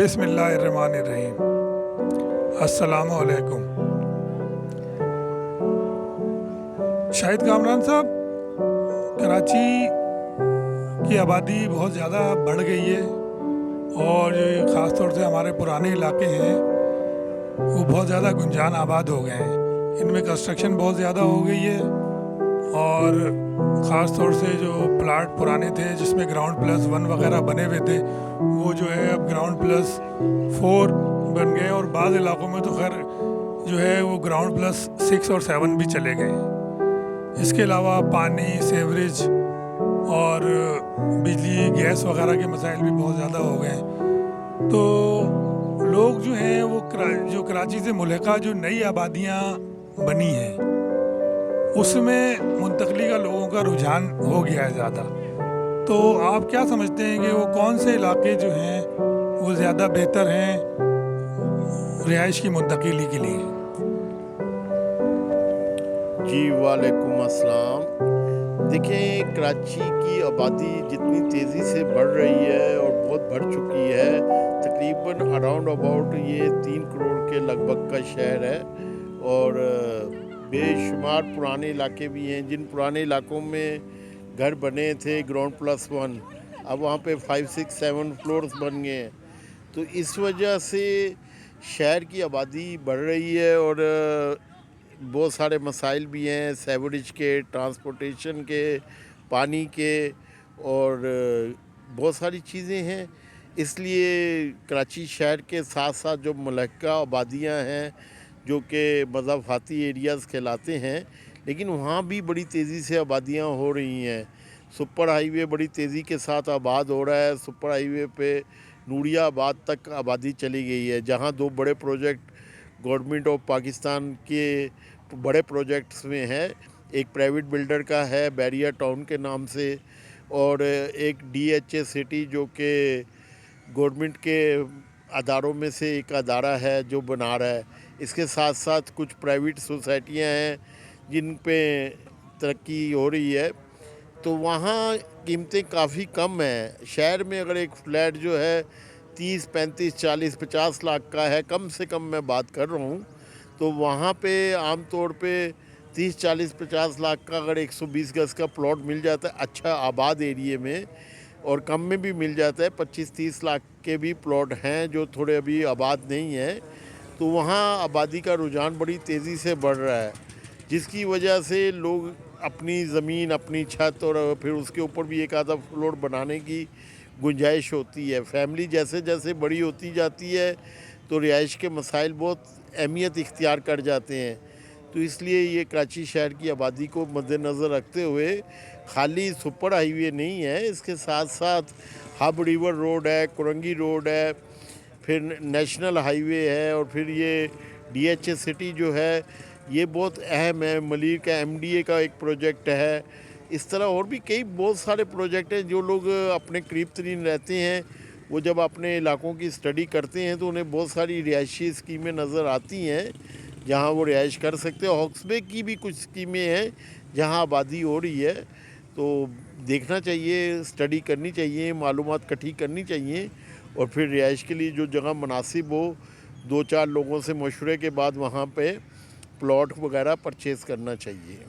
बिस्मिल्लाहिर्रहमानिर्रहीम। अस्सलामु अलैकुम। शाहिद कामरान साहब, कराची की आबादी बहुत ज़्यादा बढ़ गई है और ख़ास तौर से हमारे पुराने इलाके हैं वो बहुत ज़्यादा गुंजान आबाद हो गए हैं। इनमें कंस्ट्रक्शन बहुत ज़्यादा हो गई है और ख़ास तौर से जो प्लाट पुराने थे जिसमें ग्राउंड प्लस 1 वगैरह बने हुए थे वो जो है अब ग्राउंड प्लस 4 बन गए और बाज़ इलाकों में तो खैर जो है वो ग्राउंड प्लस 6 और 7 भी चले गए। इसके अलावा पानी, सीवरेज और बिजली, गैस वगैरह के मसाइल भी बहुत ज़्यादा हो गए। तो लोग जो हैं वो जो कराची से मुल्हिका जो नई आबादियाँ बनी हैं उसमें मुंतकली का लोगों का रुझान हो गया है ज़्यादा। तो आप क्या समझते हैं कि वो कौन से इलाके जो हैं वो ज़्यादा बेहतर हैं रिहाइश की मुंतकिली के लिए? जी वालेकुम अस्सलाम। देखें, कराची की आबादी जितनी तेज़ी से बढ़ रही है और बहुत बढ़ चुकी है, तकरीबन अराउंड अबाउट ये 3 करोड़ के लगभग का शहर है और बेशुमार पुराने इलाके भी हैं। जिन पुराने इलाकों में घर बने थे ग्राउंड प्लस 1, अब वहाँ पे 5, 6, 7 फ्लोर्स बन गए हैं। तो इस वजह से शहर की आबादी बढ़ रही है और बहुत सारे मसाइल भी हैं, सेवरेज के, ट्रांसपोर्टेशन के, पानी के और बहुत सारी चीज़ें हैं। इसलिए कराची शहर के साथ साथ जो मुल्हिका आबादियाँ हैं जो कि मज़ाफ़ाती एरियाज़ कहलाते हैं, लेकिन वहाँ भी बड़ी तेज़ी से आबादियाँ हो रही हैं। सुपर हाईवे बड़ी तेज़ी के साथ आबाद हो रहा है। सुपर हाईवे पे नूरिया आबाद तक आबादी चली गई है, जहाँ 2 बड़े प्रोजेक्ट गवर्नमेंट ऑफ पाकिस्तान के बड़े प्रोजेक्ट्स में है। एक प्राइवेट बिल्डर का है बैरिया टाउन के नाम से और एक DHA सिटी जो कि गवर्नमेंट के अदारों में से एक अदारा है जो बना रहा है। इसके साथ साथ कुछ प्राइवेट सोसाइटियां हैं जिन पे तरक्की हो रही है। तो वहाँ कीमतें काफ़ी कम हैं। शहर में अगर एक फ्लैट जो है 30, 35, 40, 50 लाख का है, कम से कम मैं बात कर रहा हूँ, तो वहाँ पे आम तौर पे 30, 40, 50 लाख का अगर 120 गज़ का प्लॉट मिल जाता है अच्छा आबाद एरिए में, और कम में भी मिल जाता है, 25-30 लाख के भी प्लॉट हैं जो थोड़े अभी आबाद नहीं हैं। तो वहाँ आबादी का रुझान बड़ी तेज़ी से बढ़ रहा है, जिसकी वजह से लोग अपनी ज़मीन, अपनी छत और फिर उसके ऊपर भी एक आधा फ्लोर बनाने की गुंजाइश होती है। फैमिली जैसे जैसे बड़ी होती जाती है तो रिहाइश के मसाइल बहुत अहमियत इख्तियार कर जाते हैं। तो इसलिए ये कराची शहर की आबादी को मद्देनज़र रखते हुए खाली सुपर हाईवे नहीं है, इसके साथ साथ हब रिवर रोड है, कुरंगी रोड है, फिर नेशनल हाईवे है और फिर ये DHA सिटी जो है ये बहुत अहम है। मलिर का MDA का एक प्रोजेक्ट है। इस तरह और भी कई बहुत सारे प्रोजेक्ट हैं। जो लोग अपने करीब तरीन रहते हैं वो जब अपने इलाकों की स्टडी करते हैं तो उन्हें बहुत सारी रिहायशी स्कीमें नज़र आती हैं जहां वो रिहाइश कर सकते हैं। हॉक्सबे की भी कुछ स्कीमें हैं जहां आबादी हो रही है। तो देखना चाहिए, स्टडी करनी चाहिए, मालूमात इकट्ठी करनी चाहिए और फिर रिहाइश के लिए जो जगह मुनासिब हो 2-4 लोगों से मशवरे के बाद वहाँ पे प्लॉट वगैरह परचेज़ करना चाहिए।